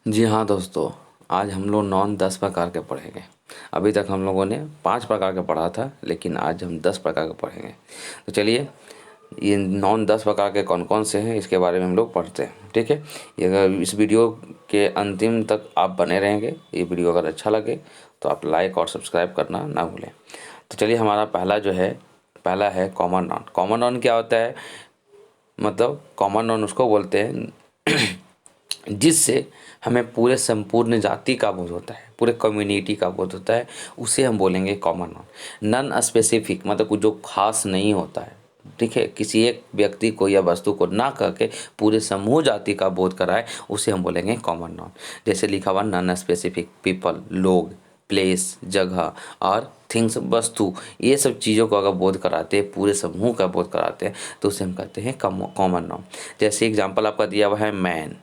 जी हाँ दोस्तों, आज हम लोग नॉन 10 प्रकार के पढ़ेंगे। अभी तक हम लोगों ने 5 प्रकार का पढ़ा था, लेकिन आज हम 10 प्रकार के पढ़ेंगे। तो चलिए, ये नॉन 10 प्रकार के कौन कौन से हैं इसके बारे में हम लोग पढ़ते हैं। ठीक है, ये अगर इस वीडियो के अंतिम तक आप बने रहेंगे, ये वीडियो अगर अच्छा लगे तो आप लाइक और सब्सक्राइब करना ना भूलें। तो चलिए, हमारा पहला है कॉमन नॉन। कॉमन नॉन क्या होता है? मतलब कॉमन नॉन उसको बोलते हैं जिससे हमें पूरे संपूर्ण जाति का बोध होता है, पूरे कम्युनिटी का बोध होता है, उसे हम बोलेंगे कॉमन नॉन। नॉन स्पेसिफिक मतलब कुछ जो खास नहीं होता है, ठीक है, किसी एक व्यक्ति को या वस्तु को ना करके पूरे समूह जाति का बोध कराए, उसे हम बोलेंगे कॉमन नॉन। जैसे लिखा हुआ नॉन स्पेसिफिक, पीपल, लोग, प्लेस, जगह और थिंग्स, वस्तु, ये सब चीज़ों को अगर बोध कराते हैं, पूरे समूह का बोध कराते हैं, तो उसे हम कहते हैं कॉमन नॉन। जैसे एग्जांपल आपका दिया हुआ है मैन।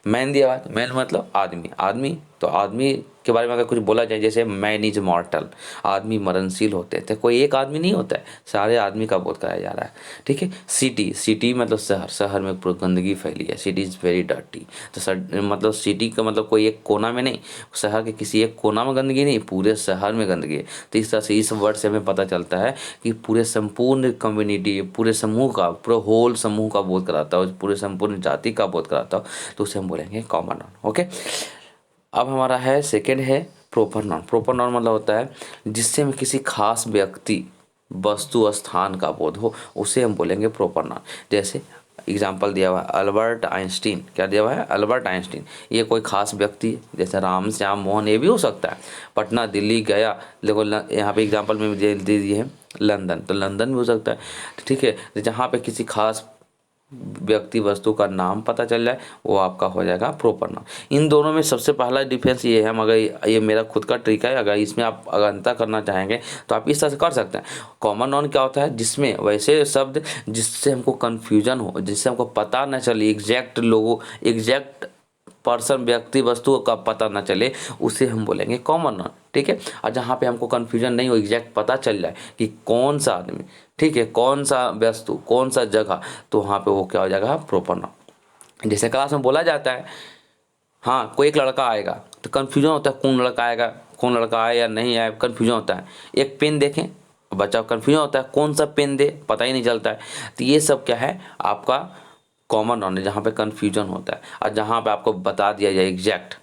मैन दिया हुआ है, मैन मतलब आदमी। आदमी तो आदमी के बारे में अगर कुछ बोला जाए, जैसे मैन इज मॉर्टल, आदमी मरणशील होते हैं, तो कोई एक आदमी नहीं होता है, सारे आदमी का बोध कराया जा रहा है। ठीक है। सिटी, सिटी मतलब शहर, शहर में पूरी गंदगी फैली है, सिटी इज़ वेरी डर्टी। तो मतलब सिटी का मतलब कोई एक कोना में नहीं, शहर के किसी एक कोना में गंदगी नहीं, पूरे शहर में गंदगी है। तो इस तरह से इस वर्ड से हमें पता चलता है कि पूरे संपूर्ण कम्युनिटी, पूरे समूह का, पूरे होल समूह का बोध कराता हो, पूरे संपूर्ण जाति का बोध कराता हो, तो उसे हम बोलेंगे कॉमन नॉन। ओके। अब हमारा है सेकेंड है प्रोपर नॉन। प्रोपर नॉन मतलब होता है जिससे हमें किसी खास व्यक्ति, वस्तु, स्थान का बोध हो, उसे हम बोलेंगे प्रोपर नॉन। जैसे एग्जाम्पल दिया हुआ है अल्बर्ट आइंस्टीन। क्या दिया हुआ है? Albert Einstein. ये कोई खास व्यक्ति है, जैसे राम, श्याम, मोहन, ये भी हो सकता है। पटना, दिल्ली, गया, देखो यहाँ पे एग्जाम्पल में दे दिए है लंदन, तो लंदन भी हो सकता है। ठीक है, तो जहाँ पे किसी खास व्यक्ति, वस्तु का नाम पता चल जाए, वो आपका हो जाएगा प्रोपर नाउन। इन दोनों में सबसे पहला डिफरेंस ये है, हम अगर ये मेरा खुद का ट्रिक है, अगर इसमें आप अगर अंतर करना चाहेंगे तो आप इस तरह से कर सकते हैं। कॉमन नाउन क्या होता है? जिसमें वैसे शब्द जिससे हमको कन्फ्यूजन हो, जिससे हमको पता न चले, एग्जैक्ट पर्सन, व्यक्ति, वस्तु का पता न चले, उसे हम बोलेंगे कॉमन नाउन। ठीक है। और जहाँ पे हमको कन्फ्यूजन नहीं हो, एग्जैक्ट पता चल जाए कि कौन सा आदमी, ठीक है, कौन सा वस्तु, कौन सा जगह, तो वहाँ पे वो क्या हो जाएगा? Proper noun. जैसे क्लास में बोला जाता है, हाँ कोई एक लड़का आएगा, तो कन्फ्यूजन होता है कौन लड़का आएगा, कौन लड़का आए या नहीं आए, कन्फ्यूजन होता है। एक पेन देखें, बच्चा कन्फ्यूजन होता है कौन सा पेन दे, पता ही नहीं चलता है। तो ये सब क्या है? आपका कॉमन नॉलेज, जहाँ पे कन्फ्यूजन होता है। और जहाँ पे आपको बता दिया जाए एग्जैक्ट,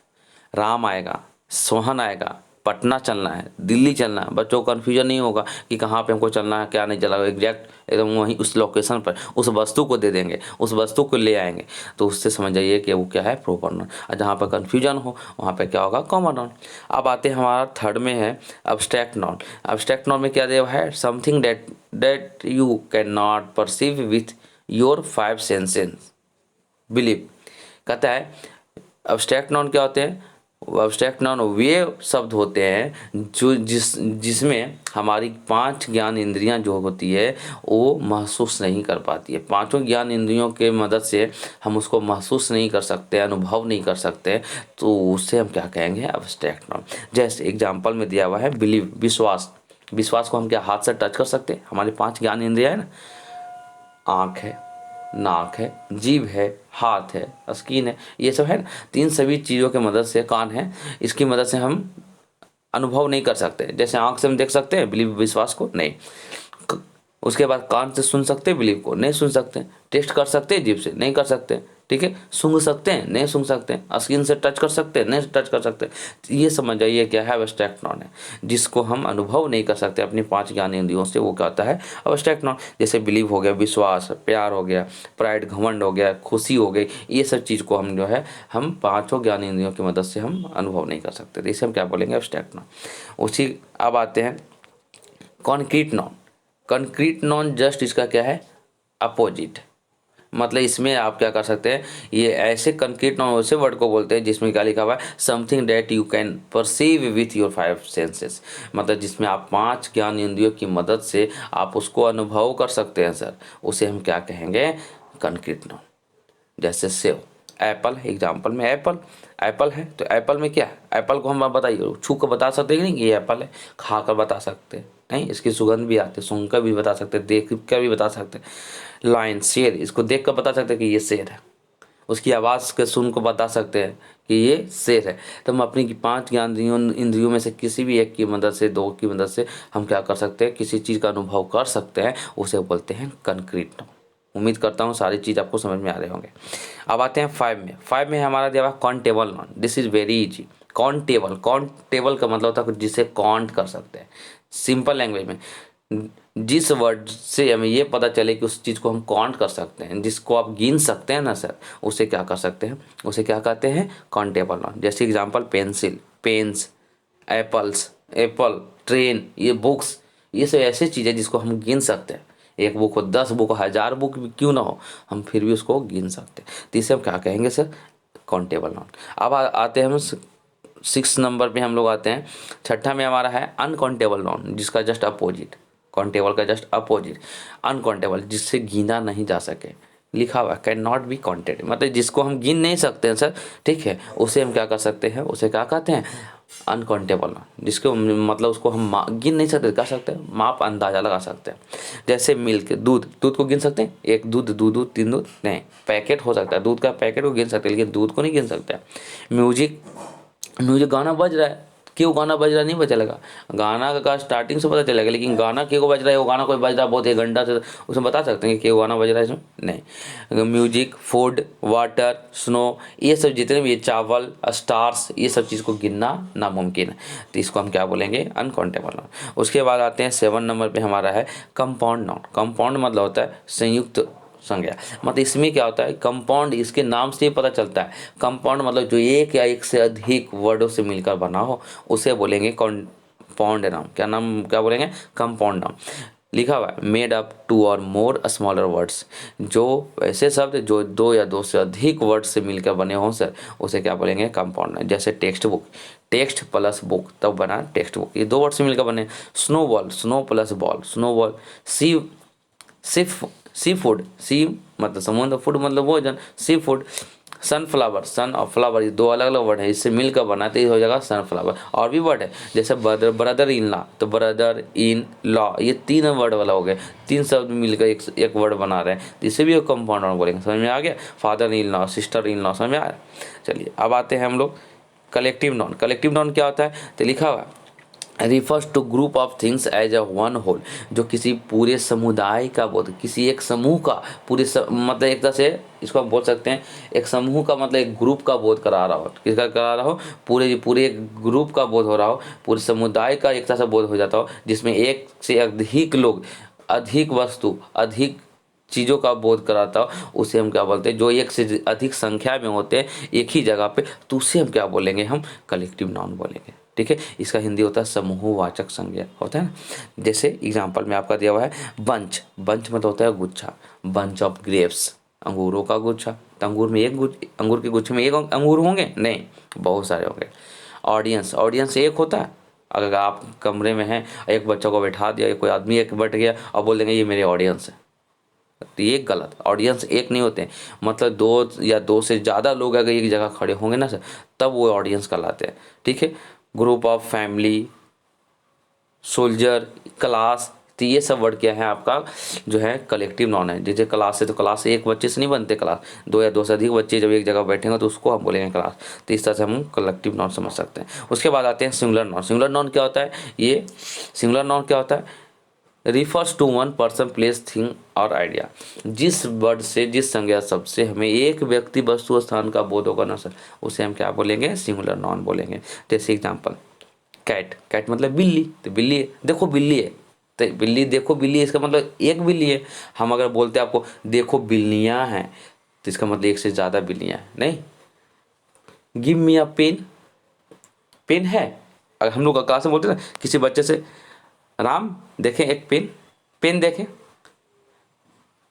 राम आएगा, सोहन आएगा, पटना चलना है, दिल्ली चलना है, बच्चों को कन्फ्यूजन नहीं होगा कि कहाँ पे हमको चलना है, क्या नहीं चला, एग्जैक्ट एकदम वहीं उस लोकेशन पर उस वस्तु को दे देंगे, उस वस्तु को ले आएंगे, तो उससे समझ जाइए कि वो क्या है? Proper noun. और जहाँ पर कन्फ्यूजन हो, वहाँ पे क्या होगा? Common noun. अब आते हैं हमारा थर्ड में है अब्स्ट्रैक्ट नाउन। अब्स्ट्रैक्ट नाउन में क्या दिया हुआ है? Something that you can not perceive with your 5 senses believe. कहता है अब्स्ट्रैक्ट नाउन क्या होते हैं? अब्स्ट्रैक्ट नाउन वे शब्द होते हैं जो जिसमें हमारी 5 ज्ञान इंद्रियां जो होती है, वो महसूस नहीं कर पाती है। पांचों ज्ञान इंद्रियों के मदद से हम उसको महसूस नहीं कर सकते, अनुभव नहीं कर सकते, तो उससे हम क्या कहेंगे? Abstract noun. जैसे एग्जाम्पल में दिया हुआ है बिलीव, विश्वास। विश्वास को हम क्या हाथ से टच कर सकते हैं? हमारी 5 ज्ञान इंद्रियां है ना, आँख है, नाक है, जीभ है, हाथ है, स्किन है, ये सब है ना। तो इन सभी चीज़ों की मदद से, कान है, इसकी मदद से हम अनुभव नहीं कर सकते। जैसे आँख से हम देख सकते हैं बिलीव, विश्वास को नहीं। उसके बाद कान से सुन सकते हैं बिलीव को, नहीं सुन सकते। टेस्ट कर सकते हैं जीभ से, नहीं कर सकते। ठीक है। सूंघ सकते हैं, नहीं सूंघ सकते। स्किन से टच कर सकते हैं, नहीं टच कर सकते। तो ये समझ जाइए क्या है? अब्स्ट्रैक्ट नॉन है, जिसको हम अनुभव नहीं कर सकते अपनी 5 ज्ञान इंद्रियों से, वो क्या होता है? Abstract non. जैसे बिलीव हो गया, विश्वास, प्यार हो गया, प्राइड, घमंड हो गया, खुशी हो गई, ये सब चीज़ को हम जो है, हम 5 ज्ञान इंद्रियों की मदद से हम अनुभव नहीं कर सकते। तो इसे हम क्या बोलेंगे? Abstract non. उसी अब आते हैं concrete noun. Concrete non just इसका क्या है? अपोजिट। मतलब इसमें आप क्या कर सकते हैं, ये ऐसे कंक्रीट नॉन वैसे वर्ड को बोलते हैं जिसमें क्या लिखा हुआ है? Something that you can perceive with your 5 senses. मतलब जिसमें आप 5 ज्ञान इंद्रियों की मदद से आप उसको अनुभव कर सकते हैं सर, उसे हम क्या कहेंगे? Concrete non. जैसे सेव, एप्पल, एग्जाम्पल में एप्पल, एप्पल है तो एप्पल में क्या है? एप्पल को हम बताइए, छू कर बता सकते हैं नहीं कि ये एप्पल है? खा कर बता सकते हैं नहीं, इसकी सुगंध भी आती है, सूंघ कर भी बता सकते हैं, देख कर भी बता सकते हैं। लायन, शेर, इसको देख कर बता सकते हैं कि ये शेर है। उसकी आवाज़ के सुन को बता सकते हैं कि ये शेर है। तो हम अपनी 5 ज्ञान इंद्रियों में से किसी भी एक की मदद से, 2 की मदद से हम क्या कर सकते हैं, किसी चीज़ का अनुभव कर सकते हैं, उसे बोलते हैं कंक्रीट नॉन। उम्मीद करता हूँ सारी चीज़ आपको समझ में आ रहे होंगे। अब आते हैं 5 में। 5 में हमारा दिया हुआ countable noun. This is very easy. Countable, countable का मतलब होता है जिसे काउंट कर सकते हैं। सिंपल लैंग्वेज में जिस वर्ड से हमें ये पता चले कि उस चीज़ को हम काउंट कर सकते हैं, जिसको आप गिन सकते हैं ना सर, उसे क्या कर सकते हैं, उसे क्या कहते हैं, काउंटेबल नॉन। जैसे example pencil, pens, apples, apple, train, ये बुक्स, ये सब ऐसी चीज़ें जिसको हम गिन सकते हैं। एक बुक हो, 10 बुक हो, 1000 बुक भी क्यों ना हो, हम फिर भी उसको गिन सकते हैं। तो इसे हम क्या कहेंगे सर, काउंटेबल नॉन। अब आते हैं हम 6 नंबर पे हम लोग आते हैं। छठा में हमारा है अनकाउंटेबल नॉन, जिसका जस्ट अपोजिट, काउंटेबल का जस्ट अपोजिट अनकाउंटेबल, जिससे गिना नहीं जा सके। लिखा हुआ कैन नॉट बी काउंटेड, मतलब जिसको हम गिन नहीं सकते हैं सर, ठीक है, उसे हम क्या कर सकते हैं, उसे क्या कहते हैं, अनकाउंटेबल नॉन। जिसको मतलब उसको हम गिन नहीं सकते, कर सकते हैं माप, अंदाजा लगा सकते हैं। जैसे मिल्क, दूध, दूध को गिन सकते हैं, एक दूध, दो दूध, तीन दूध, नहीं, पैकेट हो सकता है दूध का, पैकेट को गिन सकते हैं लेकिन दूध को नहीं गिन सकते। म्यूजिक, म्यूजिक गाना बज रहा है, क्यों गाना बज रहा है नहीं पता चलेगा, गाना का स्टार्टिंग से पता चलेगा, लेकिन गाना क्यों को बज रहा है, वो गाना कोई बज रहा है बहुत 1 घंटा से, उसमें बता सकते हैं कि क्यों गाना बज रहा है इसमें, नहीं। म्यूजिक, फूड, वाटर, स्नो, ये सब जितने भी, चावल, स्टार्स, ये सब चीज़ को गिनना नामुमकिन है, तो इसको हम क्या बोलेंगे, अनकाउंटेबल नॉन। उसके बाद आते हैं 7 नंबर पर हमारा है कंपाउंड नॉन। कंपाउंड मतलब होता है संयुक्त संज्ञा, मतलब इसमें क्या होता है, कंपाउंड, इसके नाम से ही पता चलता है, कंपाउंड मतलब जो एक या एक से अधिक वर्डों से मिलकर बना हो, उसे बोलेंगे कंपाउंड नाम। क्या नाम, क्या बोलेंगे, कंपाउंड नाम। लिखा हुआ है मेड अप 2 और मोर स्मॉलर वर्ड्स, जो ऐसे शब्द जो 2 या 2 से अधिक वर्ड से मिलकर बने हों सर, उसे क्या बोलेंगे, कंपाउंड नाम। जैसे text book, text plus book तब बना टेक्स्ट बुक, ये 2 वर्ड से मिलकर बने। Snow ball, snow plus ball, snow ball. Sea, सिर्फ सी फूड, सी मतलब समुद्र, फूड मतलब भोजन, सी फूड। सनफ्लावर, सन और फ्लावर, ये 2 अलग अलग वर्ड है, इससे मिलकर बना तो ये हो जाएगा सनफ्लावर। और भी वर्ड है जैसे ब्रदर, ब्रदर इन लॉ, तो ब्रदर इन लॉ, ये 3 वर्ड वाला हो गया, 3 शब्द मिलकर एक वर्ड बना रहे हैं, तो इसे भी कंपाउंड वर्ड बोलेंगे। समझ में आ गया, father in law, sister in law, समझ में आ रहा है। चलिए अब आते हैं हम लोग कलेक्टिव नॉन। कलेक्टिव नॉन क्या होता है, तो लिखा हुआ refers to group of things as a one whole, जो किसी पूरे समुदाय का बोध, किसी एक समूह का, मतलब एक तरह से इसको हम बोल सकते हैं, एक समूह का मतलब एक ग्रुप का बोध करा रहा हो, किसका करा रहा हो, पूरे एक ग्रुप का बोध हो रहा हो, पूरे समुदाय का एक तरह से बोध हो जाता हो, जिसमें एक से अधिक लोग, अधिक वस्तु, अधिक चीज़ों का बोध कराता हो, उसे हम क्या बोलते हैं, जो एक से अधिक संख्या में होते हैं एक ही जगह पे, तो उसे हम क्या बोलेंगे, हम कलेक्टिव नाउन बोलेंगे। ठीक है, इसका हिंदी होता है समूहवाचक संज्ञा, होता है ना। जैसे एग्जांपल में आपका दिया हुआ है बंच, बंच मतलब होता है गुच्छा, बंच ऑफ ग्रेप्स, अंगूरों का गुच्छा, तो अंगूर में अंगूर के गुच्छे में एक अंगूर होंगे, नहीं, बहुत सारे होंगे। ऑडियंस, ऑडियंस एक होता है, अगर आप कमरे में हैं, एक बच्चों को बैठा दिया, कोई आदमी एक बैठ गया और बोल देंगे ये मेरे ऑडियंस है, तो ये गलत, ऑडियंस एक नहीं होते हैं, मतलब 2 या 2 से ज़्यादा लोग अगर एक जगह खड़े होंगे ना सर, तब वो ऑडियंस कहलाते हैं। ठीक है, group of, family, soldier, class, तो ये सब वर्ड क्या है आपका, जो है कलेक्टिव नॉन है। जैसे क्लास है, तो क्लास से एक बच्चे से नहीं बनते क्लास, 2 या 2 से अधिक बच्चे जब एक जगह बैठेंगे तो उसको हम बोलेंगे क्लास, तो इस तरह से हम कलेक्टिव नॉन समझ सकते हैं। उसके बाद आते हैं सिंगुलर नॉन। सिंगुलर नॉन क्या होता है, ये सिंगुलर नॉन क्या होता है, refers to one person, place, thing और आइडिया, जिस वर्ड से, जिस संज्ञा शब्द से हमें एक व्यक्ति, वस्तु, स्थान का बोध होगा ना सर, उसे हम क्या बोलेंगे, सिंगुलर नॉन बोलेंगे। जैसे एग्जांपल कैट, कैट मतलब बिल्ली, तो बिल्ली है, देखो बिल्ली है, तो बिल्ली, देखो बिल्ली है, इसका मतलब एक बिल्ली है। हम अगर बोलते हैं आपको देखो बिल्लियाँ हैं, तो इसका मतलब एक से ज़्यादा बिल्लियाँ हैं, नहीं। गिव मी अ पेन, पेन है, अगर हम लोग क्लास में बोलते हैं ना किसी बच्चे से, राम देखें एक पेन, पेन देखें,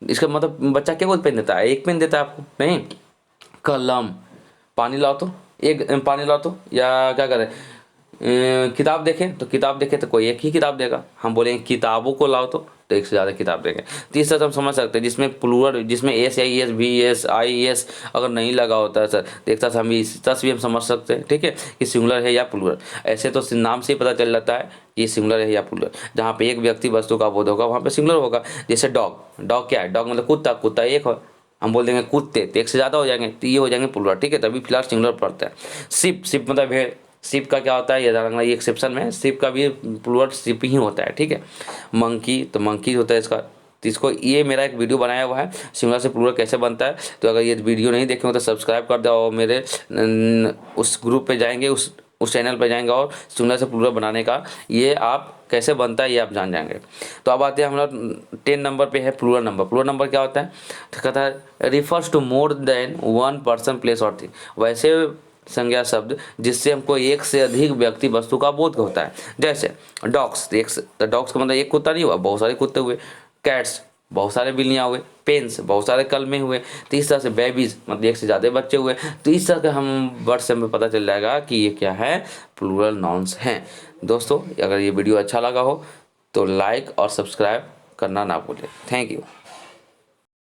इसका मतलब बच्चा क्या बोल, पेन देता है, एक पेन देता है आपको, नहीं। कलम, पानी लाओ तो, एक पानी लाओ तो, या क्या करें, किताब देखें, तो किताब देखें तो कोई एक ही किताब देगा, हम बोलेंगे किताबों को लाओ तो एक से ज़्यादा किताब देंगे। तो इस तरह से हम समझ सकते हैं, जिसमें प्लूरल, जिसमें S, I S, V S, I S अगर नहीं लगा होता है सर, तो एक तरह से हम इस तरह से भी हम समझ सकते हैं। ठीक है, कि सिंगुलर है या प्लूरल, ऐसे तो नाम से ही पता चल जाता है ये सिंगुलर है या प्लूरल। जहाँ पे एक व्यक्ति वस्तु का बोध होगा वहाँ पे सिंगुलर होगा। जैसे डॉग, डॉग क्या है, डॉग मतलब कुत्ता, कुत्ता एक हो, हम बोल देंगे कुत्ते तो एक से ज़्यादा हो जाएंगे, तो ये हो जाएंगे प्लूरल, ठीक है। तभी फिलहाल सिंगुलर पढ़ते हैं। शिप, शिप मतलब भेड़, शिप का क्या होता है ये जानना, ये एक्सेप्शन में, शिप का भी प्लूरल शिप ही होता है, ठीक है। मंकी, तो मंकी होता है इसका, तो इसको, ये मेरा एक वीडियो बनाया हुआ है सिंगुलर से प्लूरल कैसे बनता है, तो अगर ये वीडियो नहीं देखे हो तो सब्सक्राइब कर दो और मेरे उस ग्रुप पे जाएंगे, उस चैनल पे जाएंगे और सिंगुलर से प्लूरल बनाने का ये आप कैसे बनता है ये आप जान जाएंगे। तो अब आते हैं हम लोग 10 नंबर पे है प्लूरल नंबर। प्लूरल नंबर क्या होता है, तो कहता है refers to more than one person place और थिंग, वैसे संज्ञा शब्द जिससे हमको एक से अधिक व्यक्ति वस्तु का बोध होता है। जैसे डॉग्स, तो डॉग्स का मतलब एक कुत्ता नहीं हुआ, बहुत सारे कुत्ते हुए। कैट्स, बहुत सारे बिल्लियाँ हुए। पेन्स, बहुत सारे कलमे हुए। तो इस तरह से बेबीज मतलब एक से ज़्यादा बच्चे हुए। तो इस तरह का हम वर्ड से हमें पता चल जाएगा कि ये क्या है, प्लूरल नाउन्स हैं। दोस्तों अगर ये वीडियो अच्छा लगा हो तो लाइक और सब्सक्राइब करना ना भूलें। Thank you.